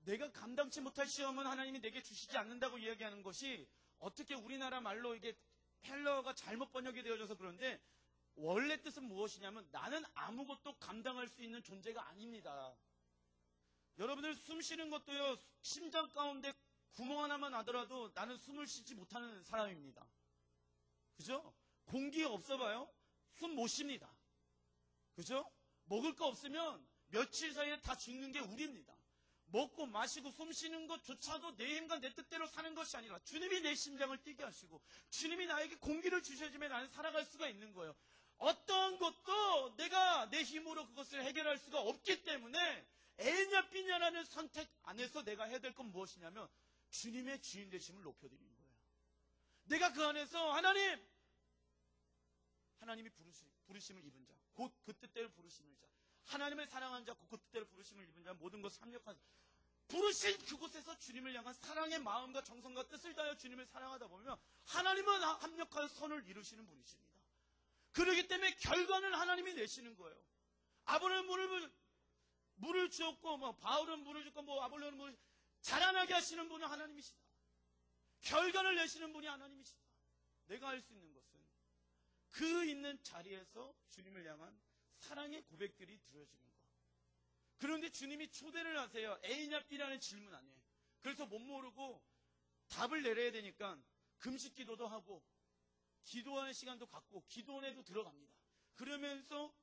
내가 감당치 못할 시험은 하나님이 내게 주시지 않는다고 이야기하는 것이, 어떻게 우리나라 말로 이게 헬러가 잘못 번역이 되어져서 그런데, 원래 뜻은 무엇이냐면 나는 아무것도 감당할 수 있는 존재가 아닙니다. 여러분들 숨 쉬는 것도요, 심장 가운데 구멍 하나만 나더라도 나는 숨을 쉬지 못하는 사람입니다. 그죠? 공기 없어봐요? 숨 못 쉽니다. 그죠? 먹을 거 없으면 며칠 사이에 다 죽는 게 우리입니다. 먹고 마시고 숨 쉬는 것조차도 내 힘과 내 뜻대로 사는 것이 아니라 주님이 내 심장을 뛰게 하시고 주님이 나에게 공기를 주셔야지만 나는 살아갈 수가 있는 거예요. 어떠한 것도 내가 내 힘으로 그것을 해결할 수가 없기 때문에 A냐 B냐라는 선택 안에서 내가 해야 될 건 무엇이냐면 주님의 주인 되심을 높여드리는 거예요. 내가 그 안에서 하나님이 부르심을 입은 자, 곧 그 뜻대로 부르심을 자, 하나님을 사랑한 자, 곧 그 뜻대로 부르심을 입은 자, 모든 것을 합력한 자, 부르신 그곳에서 주님을 향한 사랑의 마음과 정성과 뜻을 다하여 주님을 사랑하다 보면 하나님은 합력한 선을 이루시는 분이십니다. 그렇기 때문에 결과는 하나님이 내시는 거예요. 아브라함은 물을 주었고, 바울은 물을 줬고, 아볼로는 물을 자라나게 하시는 분은 하나님이시다. 결과를 내시는 분이 하나님이시다. 내가 할 수 있는 것은 그 있는 자리에서 주님을 향한 사랑의 고백들이 드려지는 것. 그런데 주님이 초대를 하세요. A냐 B라는 질문 안에. 그래서 못 모르고 답을 내려야 되니까 금식 기도도 하고 기도하는 시간도 갖고 기도원에도 들어갑니다. 그러면서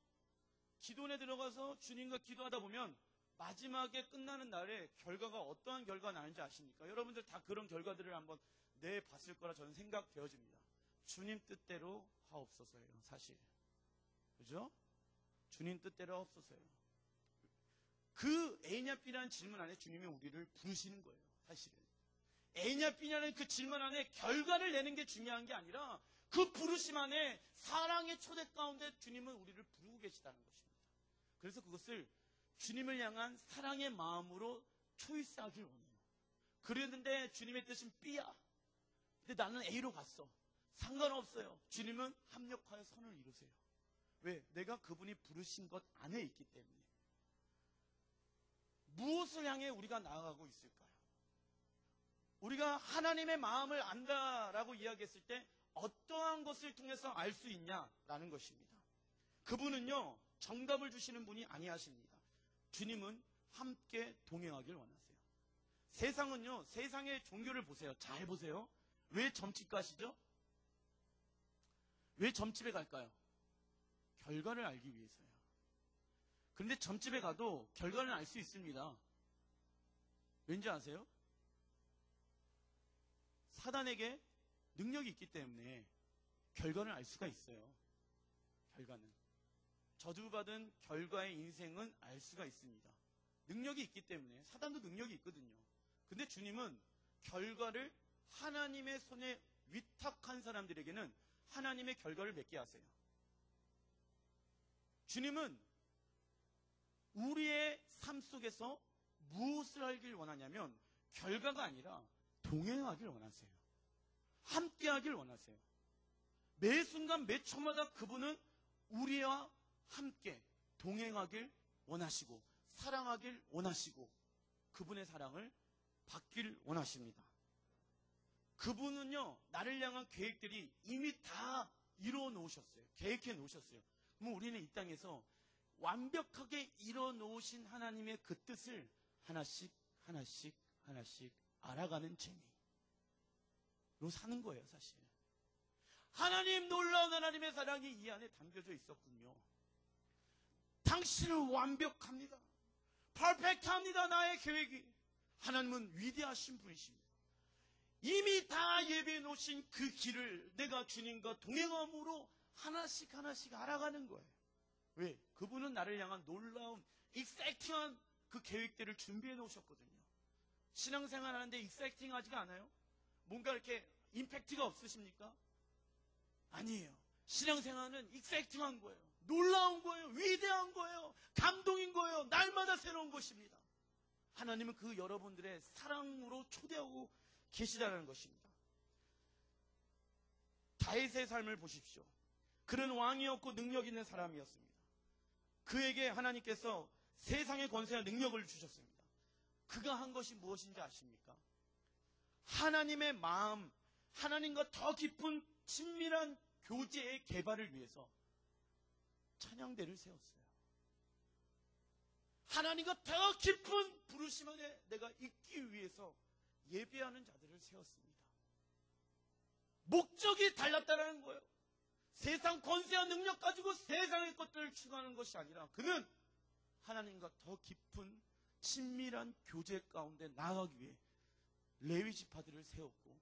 기도원에 들어가서 주님과 기도하다 보면 마지막에 끝나는 날에 결과가 어떠한 결과가 나는지 아십니까? 여러분들 다 그런 결과들을 한번 내봤을 거라 저는 생각되어집니다. 주님 뜻대로 하옵소서예요, 사실. 그죠? 주님 뜻대로 하옵소서예요. 그 A냐 B라는 질문 안에 주님이 우리를 부르시는 거예요, 사실은. A냐 B냐는 그 질문 안에 결과를 내는 게 중요한 게 아니라 그 부르심 안에 사랑의 초대 가운데 주님은 우리를 부르고 계시다는 것입니다. 그래서 그것을 주님을 향한 사랑의 마음으로 초이스하길 원해요. 그랬는데 주님의 뜻은 B야. 근데 나는 A로 갔어. 상관없어요. 주님은 합력하여 선을 이루세요. 왜? 내가 그분이 부르신 것 안에 있기 때문에. 무엇을 향해 우리가 나아가고 있을까요? 우리가 하나님의 마음을 안다라고 이야기했을 때 어떠한 것을 통해서 알 수 있냐라는 것입니다. 그분은요, 정답을 주시는 분이 아니하십니다. 주님은 함께 동행하길 원하세요. 세상은요, 세상의 종교를 보세요. 잘 보세요. 왜 점집 가시죠? 왜 점집에 갈까요? 결과를 알기 위해서요. 그런데 점집에 가도 결과를 알 수 있습니다. 왠지 아세요? 사단에게 능력이 있기 때문에 결과를 알 수가 있어요. 결과는. 저주받은 결과의 인생은 알 수가 있습니다. 능력이 있기 때문에. 사단도 능력이 있거든요. 근데 주님은 결과를 하나님의 손에 위탁한 사람들에게는 하나님의 결과를 맺게 하세요. 주님은 우리의 삶 속에서 무엇을 알길 원하냐면 결과가 아니라 동행하길 원하세요. 함께하길 원하세요. 매 순간 매 초마다 그분은 우리와 함께 동행하길 원하시고 사랑하길 원하시고 그분의 사랑을 받길 원하십니다. 그분은요, 나를 향한 계획들이 이미 다 이루어 놓으셨어요. 계획해 놓으셨어요. 그럼 우리는 이 땅에서 완벽하게 이루어 놓으신 하나님의 그 뜻을 하나씩 하나씩 하나씩 알아가는 재미로 사는 거예요, 사실. 하나님, 놀라운 하나님의 사랑이 이 안에 담겨져 있었군요. 당신은 완벽합니다. 퍼펙트합니다, 나의 계획이. 하나님은 위대하신 분이십니다. 이미 다 예비해 놓으신 그 길을 내가 주님과 동행함으로 하나씩 하나씩 알아가는 거예요. 왜? 그분은 나를 향한 놀라운 익사이팅한 그 계획들을 준비해 놓으셨거든요. 신앙생활 하는데 익사이팅하지가 않아요? 뭔가 이렇게 임팩트가 없으십니까? 아니에요. 신앙생활은 익사이팅한 거예요. 놀라운 거예요. 위대한 거예요. 감동인 거예요. 날마다 새로운 것입니다. 하나님은 그 여러분들의 사랑으로 초대하고 계시다는 것입니다. 다윗의 삶을 보십시오. 그는 왕이었고 능력 있는 사람이었습니다. 그에게 하나님께서 세상의 권세와 능력을 주셨습니다. 그가 한 것이 무엇인지 아십니까? 하나님의 마음, 하나님과 더 깊은 친밀한 교제의 개발을 위해서 찬양대를 세웠어요. 하나님과 더 깊은 부르심 안에 내가 있기 위해서 예배하는 자들을 세웠습니다. 목적이 달랐다는 거예요. 세상 권세와 능력 가지고 세상의 것들을 추구하는 것이 아니라 그는 하나님과 더 깊은 친밀한 교제 가운데 나아가기 위해 레위 지파들을 세웠고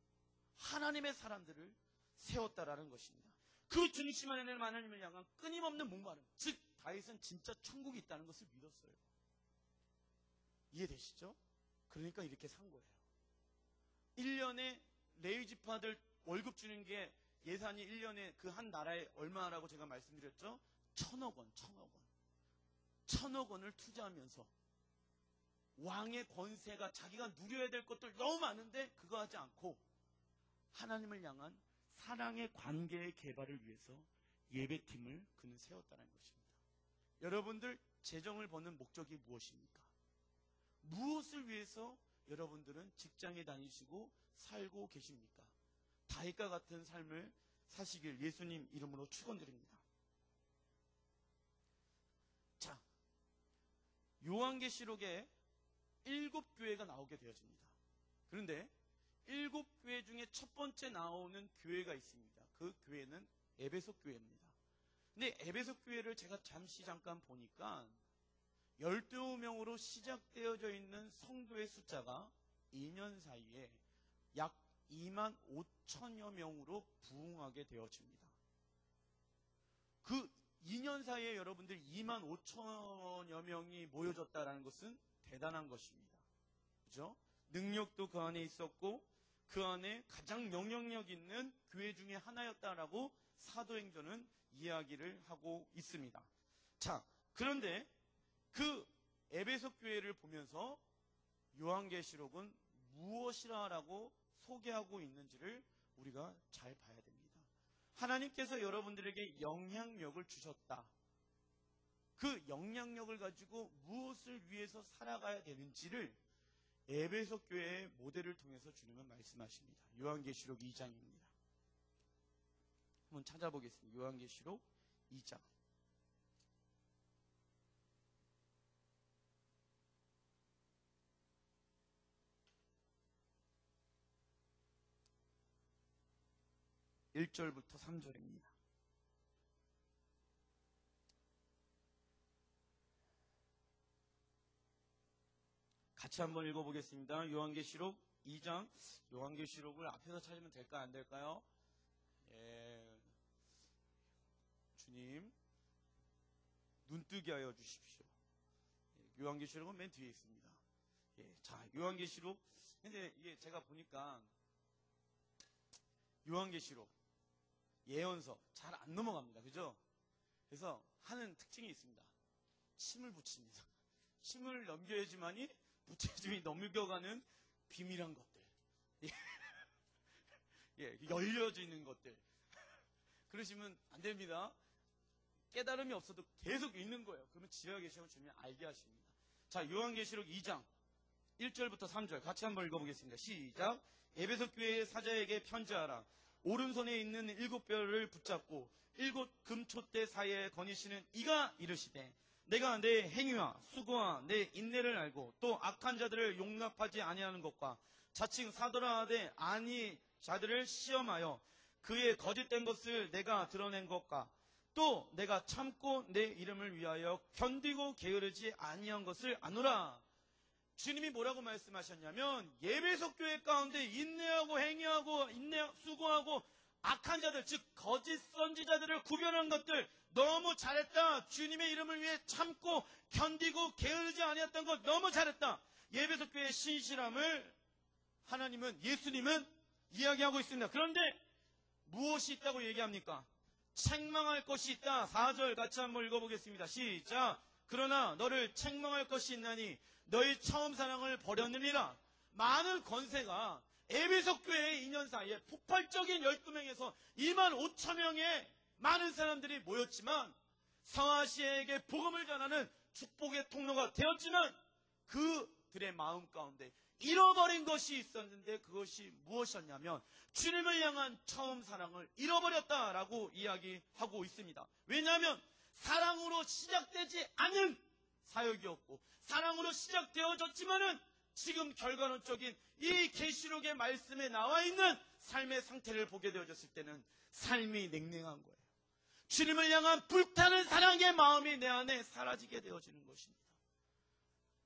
하나님의 사람들을 세웠다라는 것입니다. 그 중심 안에는 하나님을 향한 끊임없는 목마름, 즉 다윗은 진짜 천국이 있다는 것을 믿었어요. 이해되시죠? 그러니까 이렇게 산 거예요. 1년에 레위 지파들 월급 주는 게 예산이 1년에 그 한 나라에 얼마라고 제가 말씀드렸죠? 1,000억 원, 1,000억 원. 1,000억 원을 투자하면서 왕의 권세가 자기가 누려야 될 것들 너무 많은데 그거 하지 않고 하나님을 향한 사랑의 관계의 개발을 위해서 예배팀을 그는 세웠다는 것입니다. 여러분들 재정을 버는 목적이 무엇입니까? 무엇을 위해서 여러분들은 직장에 다니시고 살고 계십니까? 다윗과 같은 삶을 사시길 예수님 이름으로 축원드립니다. 자, 요한계시록에 7교회가 나오게 되어집니다. 그런데 7교회 중에 첫 번째 나오는 교회가 있습니다. 그 교회는 에베소 교회입니다. 근데 에베소 교회를 제가 잠깐 보니까 12명으로 시작되어져 있는 성도의 숫자가 2년 사이에 약 2만 5천여 명으로 부흥하게 되어집니다. 그 2년 사이에 여러분들 2만 5천여 명이 모여졌다는 것은 대단한 것입니다. 그죠? 능력도 그 안에 있었고 그 안에 가장 영향력 있는 교회 중에 하나였다라고 사도행전은 이야기를 하고 있습니다. 자, 그런데 그 에베소 교회를 보면서 요한계시록은 무엇이라고 소개하고 있는지를 우리가 잘 봐야 됩니다. 하나님께서 여러분들에게 영향력을 주셨다. 그 영향력을 가지고 무엇을 위해서 살아가야 되는지를 에베소 교회의 모델을 통해서 주님은 말씀하십니다. 요한계시록 2장입니다. 한번 찾아보겠습니다. 요한계시록 2장. (1절부터) (3절입니다) 같이 한번 읽어보겠습니다. 요한계시록 2장. 요한계시록을 앞에서 찾으면 될까요? 안 될까요? 예. 주님, 눈뜨게 하여 주십시오. 요한계시록은 맨 뒤에 있습니다. 예. 자, 요한계시록. 근데 이게 제가 보니까 요한계시록, 예언서 잘 안 넘어갑니다. 그죠? 그래서 하는 특징이 있습니다. 침을 붙입니다. 침을 넘겨야지만이 부채즘이 넘겨가는 비밀한 것들. 예, 열려지는 것들. 그러시면 안 됩니다. 깨달음이 없어도 계속 읽는 거예요. 그러면 지혜가 계시면 주님이 알게 하십니다. 자, 요한계시록 2장 1절부터 3절 같이 한번 읽어보겠습니다. 시작. 에베소 교회의 사자에게 편지하라. 오른손에 있는 7뼈를 붙잡고 7 금촛대 사이에 거니시는 이가 이르시되 내가 내 행위와 수고와 내 인내를 알고 또 악한 자들을 용납하지 아니하는 것과 자칭 사도라 하되 아니 자들을 시험하여 그의 거짓된 것을 내가 드러낸 것과 또 내가 참고 내 이름을 위하여 견디고 게으르지 아니한 것을 아노라. 주님이 뭐라고 말씀하셨냐면 예배소 교회 가운데 인내하고 행위하고 수고하고 악한 자들, 즉 거짓 선지자들을 구별한 것들 너무 잘했다. 주님의 이름을 위해 참고 견디고 게으르지 아니했던 것 너무 잘했다. 예배소 교회의 신실함을 하나님은, 예수님은 이야기하고 있습니다. 그런데 무엇이 있다고 얘기합니까? 책망할 것이 있다. 4절 같이 한번 읽어보겠습니다. 시작. 그러나 너를 책망할 것이 있나니 너희 처음 사랑을 버렸느니라. 많은 권세가 에베소 교회의 2년 사이에 폭발적인 12명에서 2만 5천 명의 많은 사람들이 모였지만 서아시아에게 복음을 전하는 축복의 통로가 되었지만 그들의 마음 가운데 잃어버린 것이 있었는데 그것이 무엇이었냐면 주님을 향한 처음 사랑을 잃어버렸다라고 이야기하고 있습니다. 왜냐하면 사랑으로 시작되지 않은 사역이었고 사랑으로 시작되어졌지만은 지금 결과론적인 이 계시록의 말씀에 나와 있는 삶의 상태를 보게 되어졌을 때는 삶이 냉랭한 거예요. 주님을 향한 불타는 사랑의 마음이 내 안에 사라지게 되어지는 것입니다.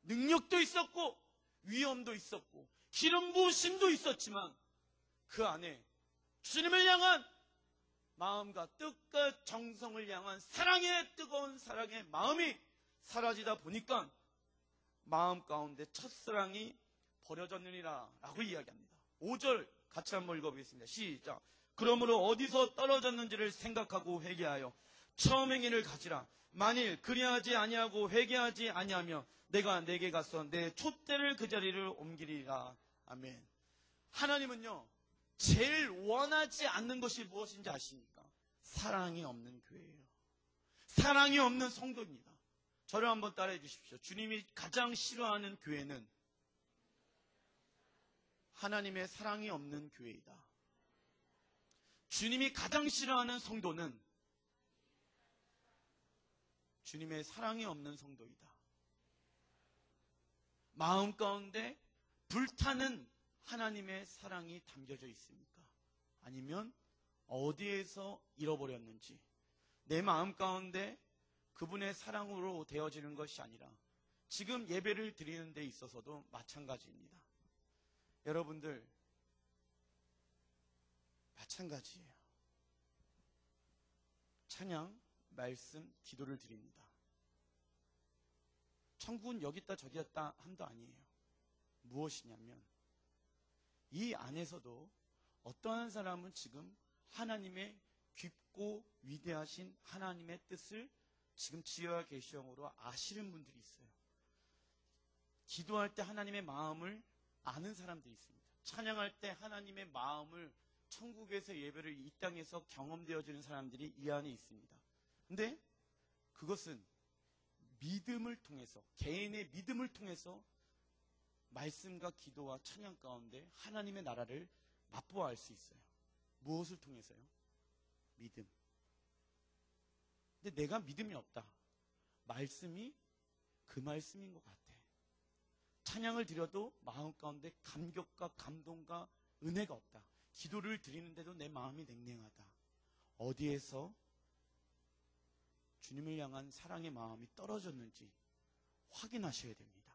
능력도 있었고 위엄도 있었고 기름 부으심도 있었지만 그 안에 주님을 향한 마음과 뜻과 정성을 향한 사랑의 뜨거운 사랑의 마음이 사라지다 보니까 마음 가운데 첫사랑이 버려졌느니라 라고 이야기합니다. 5절 같이 한번 읽어보겠습니다. 시작. 그러므로 어디서 떨어졌는지를 생각하고 회개하여 처음 행위를 가지라. 만일 그리하지 아니하고 회개하지 아니하며 내가 내게 가서 내 촛대를 그 자리를 옮기리라. 아멘. 하나님은요 제일 원하지 않는 것이 무엇인지 아십니까? 사랑이 없는 교회예요. 사랑이 없는 성도입니다. 저를 한번 따라해 주십시오. 주님이 가장 싫어하는 교회는 하나님의 사랑이 없는 교회이다. 주님이 가장 싫어하는 성도는 주님의 사랑이 없는 성도이다. 마음 가운데 불타는 하나님의 사랑이 담겨져 있습니까? 아니면 어디에서 잃어버렸는지 내 마음 가운데 그분의 사랑으로 되어지는 것이 아니라 지금 예배를 드리는 데 있어서도 마찬가지입니다. 여러분들 마찬가지예요. 찬양, 말씀, 기도를 드립니다. 천국은 여기 있다 저기 있다 함도 아니에요. 무엇이냐면 이 안에서도 어떠한 사람은 지금 하나님의 깊고 위대하신 하나님의 뜻을 지금 지혜와 계시형으로 아시는 분들이 있어요. 기도할 때 하나님의 마음을 아는 사람들이 있습니다. 찬양할 때 하나님의 마음을 천국에서 예배를 이 땅에서 경험되어지는 사람들이 이 안에 있습니다. 근데 그것은 믿음을 통해서, 개인의 믿음을 통해서 말씀과 기도와 찬양 가운데 하나님의 나라를 맛보아할 수 있어요. 무엇을 통해서요? 믿음. 근데 내가 믿음이 없다. 말씀이 그 말씀인 것 같아. 찬양을 드려도 마음 가운데 감격과 감동과 은혜가 없다. 기도를 드리는데도 내 마음이 냉랭하다. 어디에서 주님을 향한 사랑의 마음이 떨어졌는지 확인하셔야 됩니다.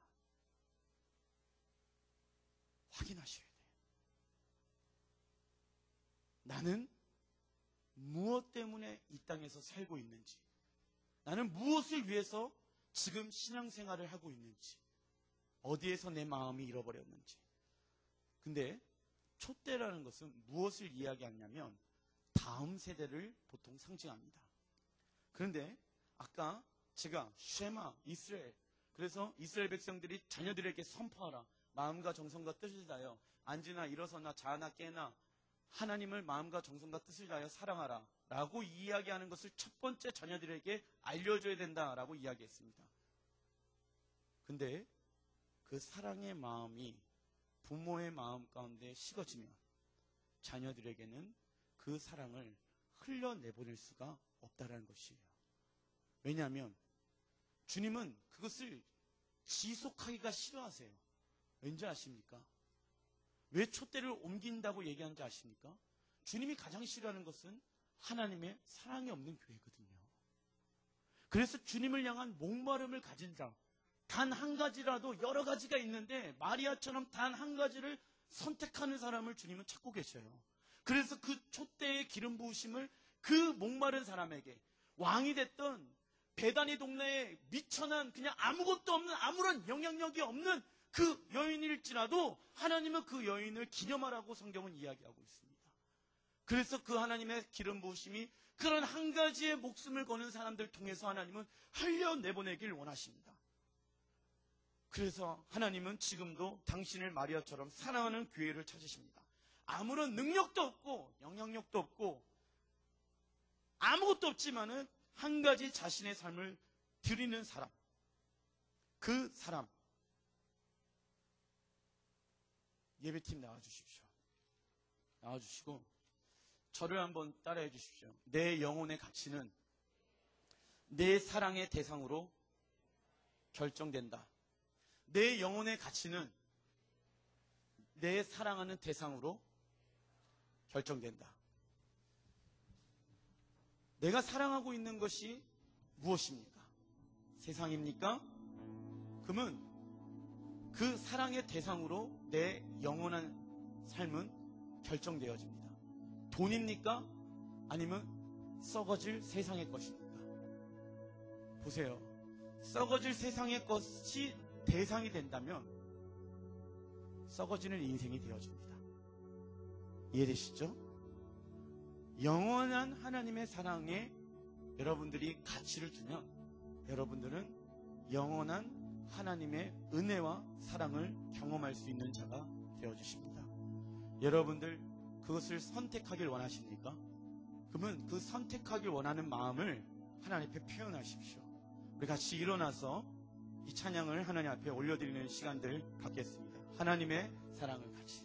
확인하셔야 돼요. 나는 무엇 때문에 이 땅에서 살고 있는지, 나는 무엇을 위해서 지금 신앙생활을 하고 있는지, 어디에서 내 마음이 잃어버렸는지. 근데 촛대라는 것은 무엇을 이야기하냐면 다음 세대를 보통 상징합니다. 그런데 아까 제가 쉐마, 이스라엘, 그래서 이스라엘 백성들이 자녀들에게 선포하라. 마음과 정성과 뜻을 다하여 앉으나 일어서나 자나 깨나 하나님을 마음과 정성과 뜻을 다하여 사랑하라 라고 이야기하는 것을 첫 번째 자녀들에게 알려줘야 된다라고 이야기했습니다. 근데 그 사랑의 마음이 부모의 마음 가운데 식어지면 자녀들에게는 그 사랑을 흘려내보낼 수가 없다는 것이에요. 왜냐하면 주님은 그것을 지속하기가 싫어하세요. 왠지 아십니까? 왜 촛대를 옮긴다고 얘기하는지 아십니까? 주님이 가장 싫어하는 것은 하나님의 사랑이 없는 교회거든요. 그래서 주님을 향한 목마름을 가진 자, 단 한 가지라도 여러 가지가 있는데 마리아처럼 단 한 가지를 선택하는 사람을 주님은 찾고 계셔요. 그래서 그 촛대의 기름 부으심을 그 목마른 사람에게, 왕이 됐던 베다니 동네에 미천한 그냥 아무것도 없는, 아무런 영향력이 없는 그 여인일지라도 하나님은 그 여인을 기념하라고 성경은 이야기하고 있습니다. 그래서 그 하나님의 기름 부으심이 그런 한 가지의 목숨을 거는 사람들 통해서 하나님은 흘려내보내길 원하십니다. 그래서 하나님은 지금도 당신을 마리아처럼 사랑하는 교회를 찾으십니다. 아무런 능력도 없고 영향력도 없고 아무것도 없지만은 한 가지 자신의 삶을 드리는 사람, 그 사람. 예배팀 나와주십시오. 나와주시고 저를 한번 따라해 주십시오. 내 영혼의 가치는 내 사랑의 대상으로 결정된다. 내 영혼의 가치는 내 사랑하는 대상으로 결정된다. 내가 사랑하고 있는 것이 무엇입니까? 세상입니까? 그러면 그 사랑의 대상으로 내 영원한 삶은 결정되어집니다. 돈입니까? 아니면 썩어질 세상의 것입니까? 보세요. 썩어질 세상의 것이 대상이 된다면 썩어지는 인생이 되어집니다. 이해되시죠? 영원한 하나님의 사랑에 여러분들이 가치를 두면 여러분들은 영원한 하나님의 은혜와 사랑을 경험할 수 있는 자가 되어주십니다. 여러분들 그것을 선택하길 원하십니까? 그러면 그 선택하길 원하는 마음을 하나님 앞에 표현하십시오. 우리 같이 일어나서 이 찬양을 하나님 앞에 올려드리는 시간들 갖겠습니다. 하나님의 사랑을 같이.